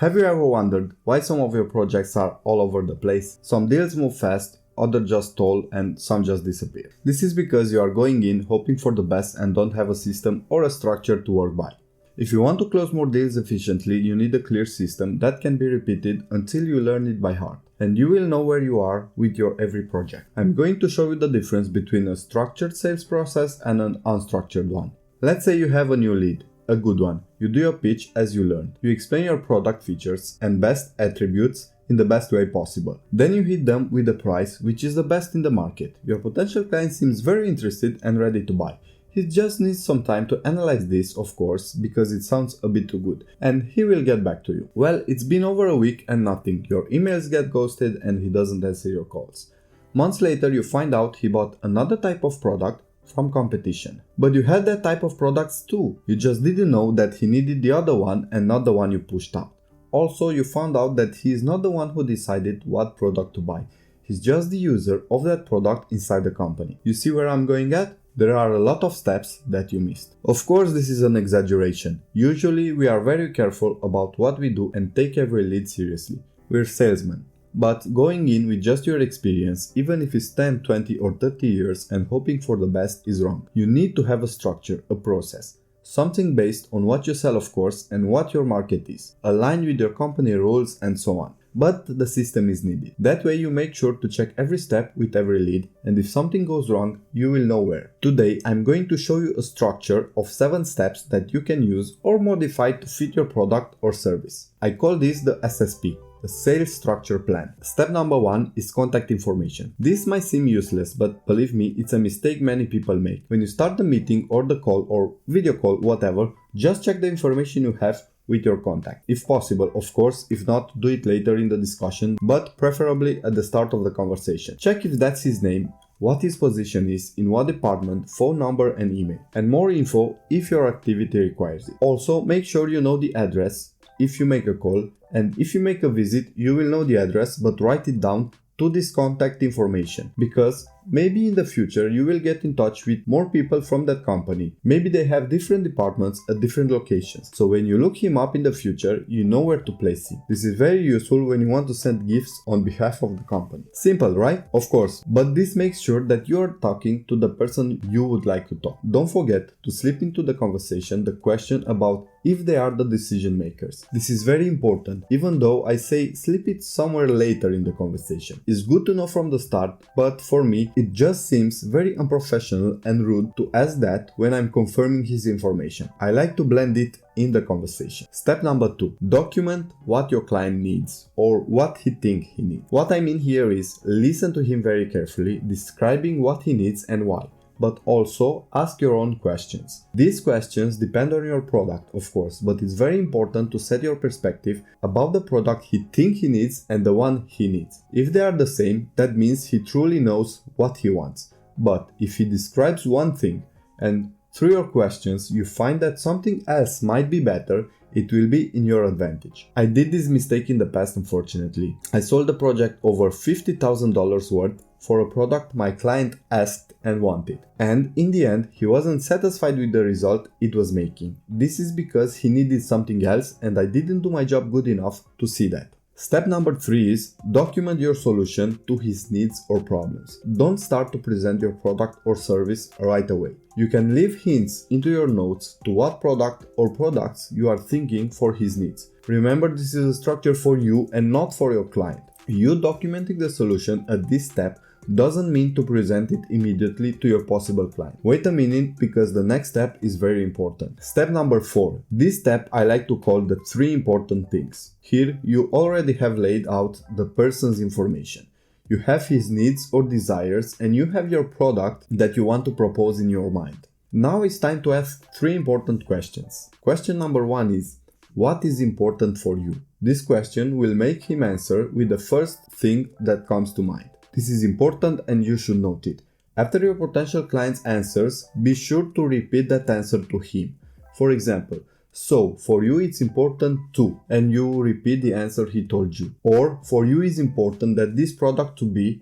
Have you ever wondered why some of your projects are all over the place? Some deals move fast, others just stall, and some just disappear. This is because you are going in hoping for the best and don't have a system or a structure to work by. If you want to close more deals efficiently, you need a clear system that can be repeated until you learn it by heart. And you will know where you are with your every project. I'm going to show you the difference between a structured sales process and an unstructured one. Let's say you have a new lead, a good one. You do your pitch as you learned. You explain your product features and best attributes in the best way possible. Then you hit them with a price which is the best in the market. Your potential client seems very interested and ready to buy. He just needs some time to analyze this, of course, because it sounds a bit too good, and he will get back to you. Well, it's been over a week and nothing. Your emails get ghosted and he doesn't answer your calls. Months later, you find out he bought another type of product from competition. But you had that type of products too. You just didn't know that he needed the other one and not the one you pushed out. Also, you found out that he is not the one who decided what product to buy. He's just the user of that product inside the company. You see where I'm going at? There are a lot of steps that you missed. Of course, this is an exaggeration. Usually, we are very careful about what we do and take every lead seriously. We're salesmen. But going in with just your experience, even if it's 10, 20 or 30 years and hoping for the best is wrong. You need to have a structure, a process. Something based on what you sell, of course, and what your market is, aligned with your company rules and so on. But the system is needed. That way you make sure to check every step with every lead, and if something goes wrong, you will know where. Today I'm going to show you a structure of 7 steps that you can use or modify to fit your product or service. I call this the SSP. The Sales Structure Plan. Step number 1 is contact information. This might seem useless, but believe me, it's a mistake many people make. When you start the meeting or the call or video call, whatever, just check the information you have with your contact. If possible, of course, if not, do it later in the discussion, but preferably at the start of the conversation. Check if that's his name, what his position is, in what department, phone number and email, and more info if your activity requires it. Also, make sure you know the address if you make a call, and if you make a visit, you will know the address, but write it down to this contact information, because maybe in the future you will get in touch with more people from that company. Maybe they have different departments at different locations. So when you look him up in the future, you know where to place him. This is very useful when you want to send gifts on behalf of the company. Simple, right? Of course, but this makes sure that you are talking to the person you would like to talk. Don't forget to slip into the conversation the question about if they are the decision makers. This is very important, even though I say slip it somewhere later in the conversation. It's good to know from the start, but for me, it just seems very unprofessional and rude to ask that when I'm confirming his information. I like to blend it in the conversation. Step number 2. Document what your client needs or what he thinks he needs. What I mean here is listen to him very carefully, describing what he needs and why. But also ask your own questions. These questions depend on your product, of course, but it's very important to set your perspective about the product he thinks he needs and the one he needs. If they are the same, that means he truly knows what he wants. But if he describes one thing and through your questions you find that something else might be better, it will be in your advantage. I did this mistake in the past, unfortunately. I sold a project over $50,000 worth for a product my client asked and wanted. And in the end, he wasn't satisfied with the result it was making. This is because he needed something else and I didn't do my job good enough to see that. Step number 3 is document your solution to his needs or problems. Don't start to present your product or service right away. You can leave hints into your notes to what product or products you are thinking for his needs. Remember, this is a structure for you and not for your client. You documenting the solution at this step doesn't mean to present it immediately to your possible client. Wait a minute, because the next step is very important. Step number 4. This step I like to call the 3 important things. Here you already have laid out the person's information. You have his needs or desires and you have your product that you want to propose in your mind. Now it's time to ask 3 important questions. Question number 1 is, what is important for you? This question will make him answer with the first thing that comes to mind. This is important and you should note it. After your potential client's answers, be sure to repeat that answer to him. For example, so for you it's important too, and you repeat the answer he told you. Or for you it's important that this product to be,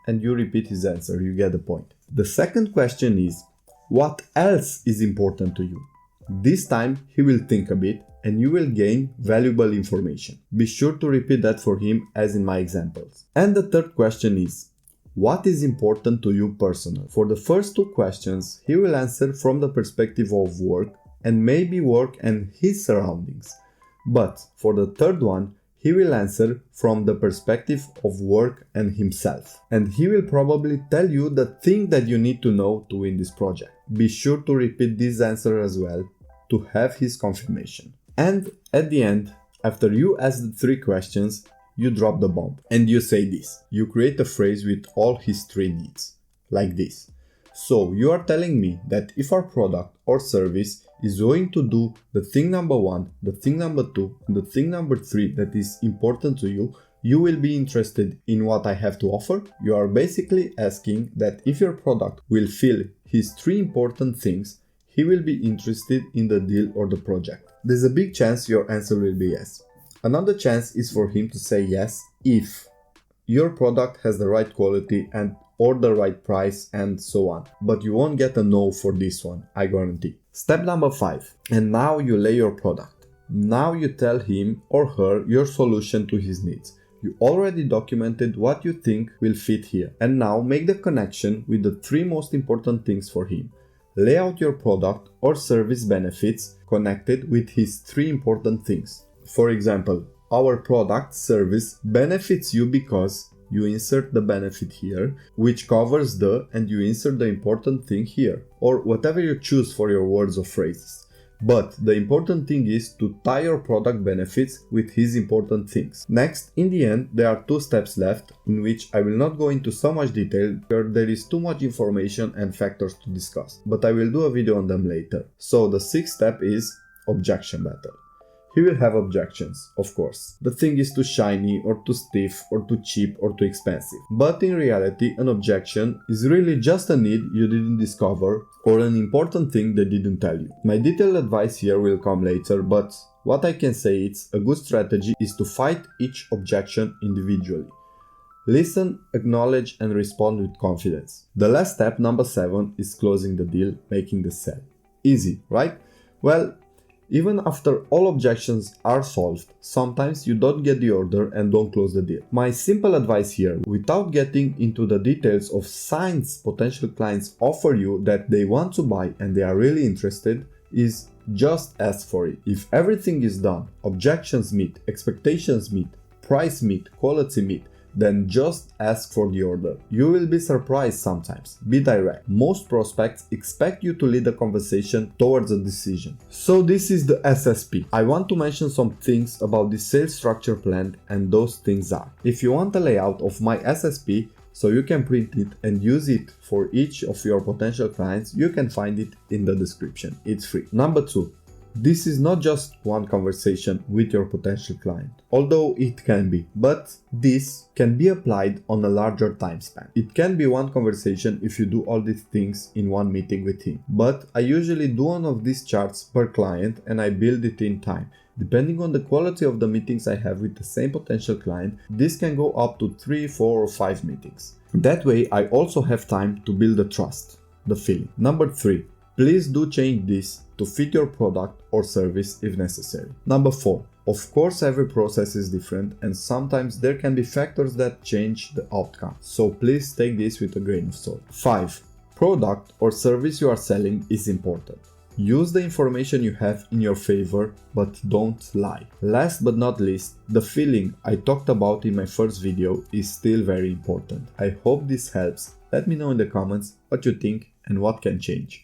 and you repeat his answer. You get the point. The second question is, what else is important to you? This time he will think a bit and you will gain valuable information. Be sure to repeat that for him as in my examples. And the third question is, what is important to you personally? For the first two questions, he will answer from the perspective of work and maybe work and his surroundings. But for the third one, he will answer from the perspective of work and himself. And he will probably tell you the thing that you need to know to win this project. Be sure to repeat this answer as well to have his confirmation. And at the end, after you ask the three questions, you drop the bomb and you say this. You create a phrase with all his three needs, like this. So you are telling me that if our product or service is going to do the thing number 1, the thing number 2, and the thing number 3 that is important to you, you will be interested in what I have to offer? You are basically asking that if your product will fill his 3 important things, he will be interested in the deal or the project. There's a big chance your answer will be yes. Another chance is for him to say yes if your product has the right quality and or the right price and so on. But you won't get a no for this one, I guarantee. Step number 5. And now you lay your product. Now you tell him or her your solution to his needs. You already documented what you think will fit here. And now make the connection with the 3 most important things for him. Lay out your product or service benefits connected with his 3 important things. For example, our product service benefits you because you insert the benefit here, which covers the, and you insert the important thing here, or whatever you choose for your words or phrases. But the important thing is to tie your product benefits with his important things. Next, in the end, there are 2 steps left, in which I will not go into so much detail, where there is too much information and factors to discuss, but I will do a video on them later. So the 6th step is objection battle. He will have objections, of course. The thing is too shiny or too stiff or too cheap or too expensive. But in reality, an objection is really just a need you didn't discover or an important thing they didn't tell you. My detailed advice here will come later, but what I can say is a good strategy is to fight each objection individually. Listen, acknowledge and respond with confidence. The last step, number 7, is closing the deal, making the sale. Easy, right? Well, even after all objections are solved, sometimes you don't get the order and don't close the deal. My simple advice here, without getting into the details of signs potential clients offer you that they want to buy and they are really interested, is just ask for it. If everything is done, objections meet, expectations meet, price meet, quality meet, then just ask for the order. You will be surprised sometimes. Be direct. Most prospects expect you to lead a conversation towards a decision. So this is the SSP. I want to mention some things about the sales structure plan, and those things are: if you want a layout of my SSP so you can print it and use it for each of your potential clients, you can find it in the description. It's free. Number 2. This is not just one conversation with your potential client, although it can be, but this can be applied on a larger time span. It can be one conversation if you do all these things in one meeting with him, but I usually do one of these charts per client and I build it in time. Depending on the quality of the meetings I have with the same potential client, this can go up to 3, 4 or 5 meetings. That way I also have time to build the trust, the feeling. Number 3. Please do change this to fit your product or service if necessary. Number 4. Of course, every process is different and sometimes there can be factors that change the outcome. So please take this with a grain of salt. 5. Product or service you are selling is important. Use the information you have in your favor, but don't lie. Last but not least, the feeling I talked about in my first video is still very important. I hope this helps. Let me know in the comments what you think and what can change.